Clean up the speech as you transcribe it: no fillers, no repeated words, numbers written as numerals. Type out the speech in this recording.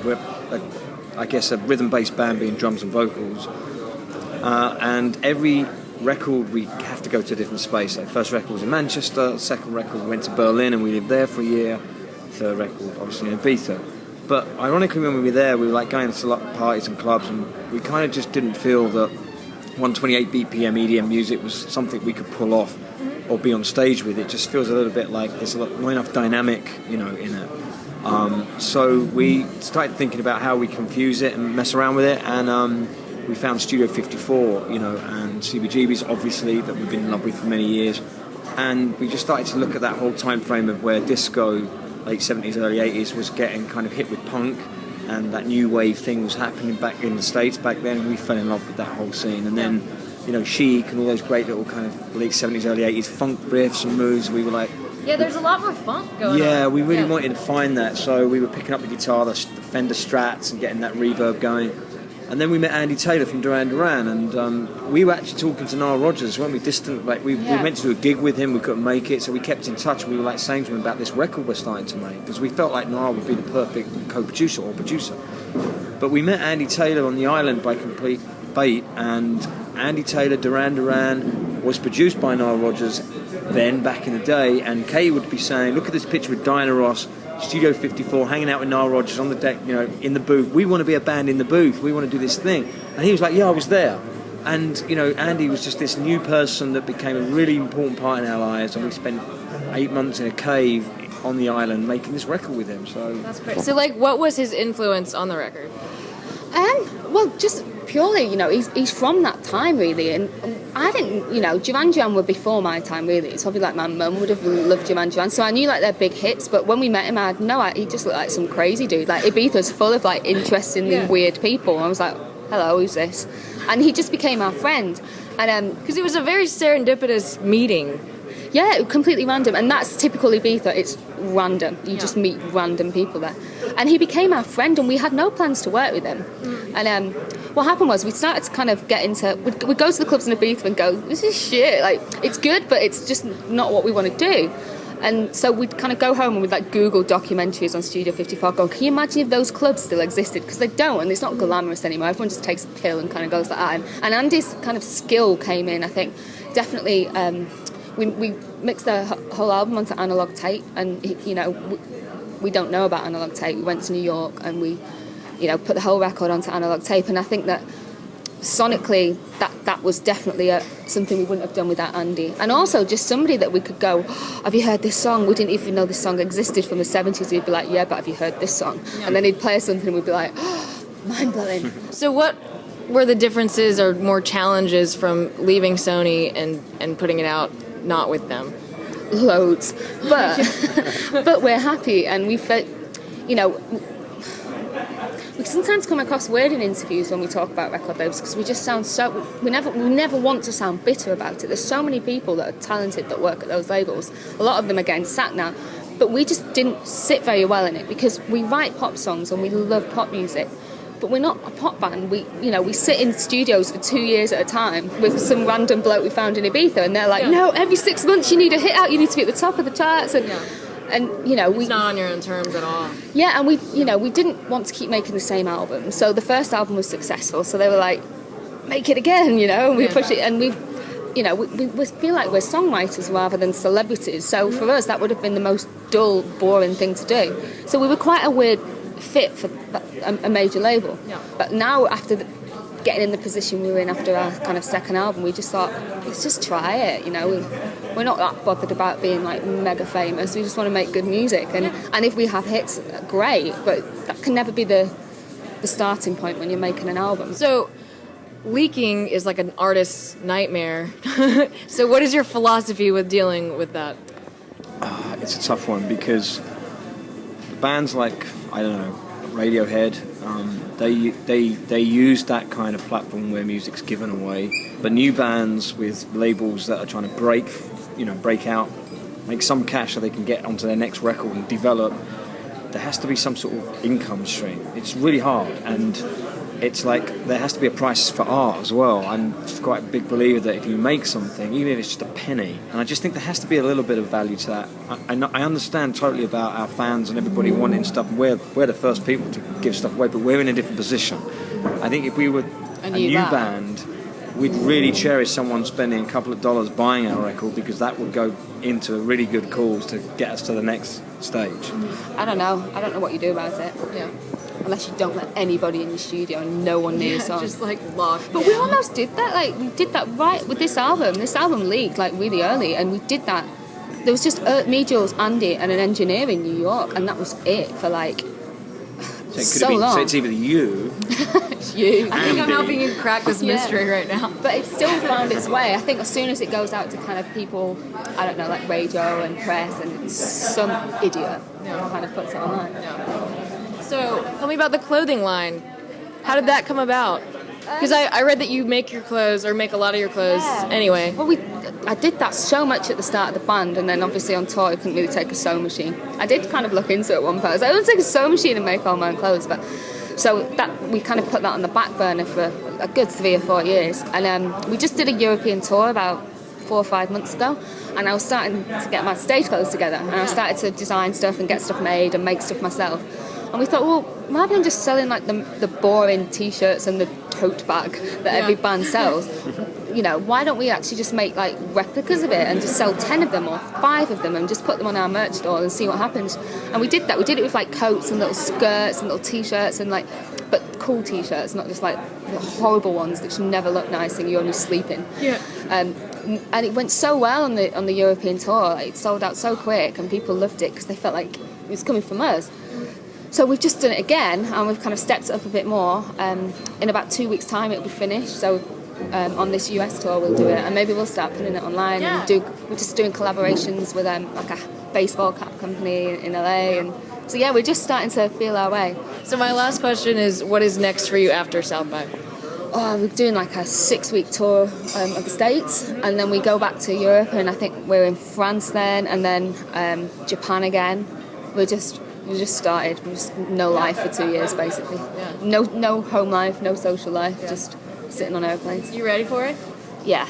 we're I guess a rhythm-based band being drums and vocals, and every record we have to go to a different space. Like first record was in Manchester, second record we went to Berlin and we lived there for a year, third record obviously in Ibiza. But ironically when we were there we were like going to a lot of parties and clubs, and we kind of just didn't feel that 128 BPM EDM music was something we could pull off or be on stage with. It just feels a little bit like there's not enough dynamic, in it. So we started thinking about how we can fuse it and mess around with it, and we found Studio 54, and CBGB's obviously, that we've been in love with for many years, and we just started to look at that whole time frame of where disco, late 70s, early 80s, was getting kind of hit with punk, and that new wave thing was happening back in the States back then, and we fell in love with that whole scene. And then, Chic and all those great little kind of late 70s, early 80s funk riffs and moves, we were like... Yeah, there's a lot more funk going on. Yeah, we really wanted to find that, so we were picking up the guitar, the Fender Strats, and getting that reverb going. And then we met Andy Taylor from Duran Duran, and we were actually talking to Nile Rodgers, weren't we? Distant, we went to do a gig with him, we couldn't make it, so we kept in touch, and we were like saying to him about this record we're starting to make, because we felt like Nile would be the perfect co-producer or producer. But we met Andy Taylor on the island by complete fate, and Andy Taylor, Duran Duran, was produced by Nile Rodgers then, back in the day, and Kay would be saying, look at this picture with Diana Ross, Studio 54, hanging out with Nile Rodgers on the deck, in the booth. We want to be a band in the booth. We want to do this thing. And he was like, yeah, I was there. And, Andy was just this new person that became a really important part in our lives. And we spent 8 months in a cave on the island making this record with him. So that's great. So, what was his influence on the record? Well, just purely, he's from that time, really. And I think, Duran Duran were before my time, really. It's probably like my mum would have loved Duran Duran. So I knew, their big hits. But when we met him, he just looked like some crazy dude. Like, Ibiza's full of, interestingly weird people. And I was like, hello, who's this? And he just became our friend. And because it was a very serendipitous meeting. Yeah, completely random. And that's typical Ibiza. It's random. You just meet random people there. And he became our friend, and we had no plans to work with him. And what happened was we started to kind of get into... We'd go to the clubs in Ibiza and go, this is shit. It's good, but it's just not what we want to do. And so we'd kind of go home and we'd Google documentaries on Studio 54 going, can you imagine if those clubs still existed? Because they don't, and it's not glamorous anymore. Everyone just takes a pill and kind of goes like that. And Andy's kind of skill came in, I think. Definitely... We mixed the whole album onto analog tape, and we don't know about analog tape. We went to New York and we, put the whole record onto analog tape, and I think that sonically that was definitely something we wouldn't have done without Andy. And also just somebody that we could go, have you heard this song? We didn't even know this song existed from the 70s. He'd be like, yeah, but have you heard this song? Yeah. And then he'd play something and we'd be like, oh, mind-blowing. So what were the differences or more challenges from leaving Sony and putting it out not with them? Loads, but we're happy, and we felt, we sometimes come across weird in interviews when we talk about record labels, because we just sound we never want to sound bitter about it. There's so many people that are talented that work at those labels. A lot of them are getting sacked now, but we just didn't sit very well in it, because we write pop songs and we love pop music. But we're not a pop band. We sit in studios for 2 years at a time with some random bloke we found in Ibiza, and they're like, no, every 6 months you need a hit out. You need to be at the top of the charts, and it's not on your own terms at all. Yeah, and we didn't want to keep making the same album. So the first album was successful, so they were like, make it again, and we push it, and we feel like we're songwriters rather than celebrities. So for us, that would have been the most dull, boring thing to do. So we were quite a weird fit for a major label. Yeah. But now, after getting in the position we were in after our kind of second album, we just thought, let's just try it. We're not that bothered about being mega famous. We just want to make good music, and if we have hits, great. But that can never be the starting point when you're making an album. So leaking is like an artist's nightmare. So what is your philosophy with dealing with that? It's a tough one, because bands like, I don't know, Radiohead, they use that kind of platform where music's given away. But new bands with labels that are trying to break out, make some cash so they can get onto their next record and develop, there has to be some sort of income stream. It's really hard, and it's like there has to be a price for art as well. I'm quite a big believer that if you make something, even if it's just a penny, and I just think there has to be a little bit of value to that. I understand totally about our fans and everybody wanting stuff, and we're the first people to give stuff away, but we're in a different position. I think if we were a new band, we'd really cherish someone spending a couple of dollars buying our record, because that would go into a really good cause to get us to the next stage. I don't know what you do about it. Yeah. Unless you don't let anybody in your studio and no one near a song. Just like locked. But we almost did that. Like, we did that right with this album. This album leaked like really early, and we did that. There was just me, Jules, Andy, and an engineer in New York, and that was it for like so long. So it's either you. It's you. I think I'm helping you crack this mystery right now. But it still found its way. I think as soon as it goes out to kind of people, I don't know, like radio and press, and some idiot kind of puts it online. So, tell me about the clothing line. How did that come about? Because I read that you make your clothes, or make a lot of your clothes anyway. Well, I did that so much at the start of the band, and then obviously on tour I couldn't really take a sewing machine. I did kind of look into it at one point. I was like, I don't take a sewing machine and make all my own clothes, but so that we kind of put that on the back burner for a good 3 or 4 years. And we just did a European tour about 4 or 5 months ago, and I was starting to get my stage clothes together, and I started to design stuff and get stuff made and make stuff myself. And we thought, well, rather than just selling like the boring t-shirts and the tote bag that every band sells, you know, why don't we actually just make like replicas of it and just sell 10 of them or 5 of them and just put them on our merch store and see what happens. And we did that. We did it with like coats and little skirts and little t-shirts, and like, but cool t-shirts, not just like the horrible ones that should never look nice and you only sleep in. And it went so well on the European tour. Like, it sold out so quick, and people loved it because they felt like it was coming from us. So we've just done it again, and we've kind of stepped it up a bit more. In about 2 weeks' time, it'll be finished. So on this US tour, we'll do it, and maybe we'll start putting it online. And we're just doing collaborations with like a baseball cap company in LA, and so we're just starting to feel our way. So my last question is, what is next for you after South by? Oh, we're doing like a 6-week tour of the States, and then we go back to Europe, and I think we're in France then, and then Japan again. We just started. We just no life for 2 years, basically. No home life, no social life, just sitting on airplanes. You ready for it? Yeah.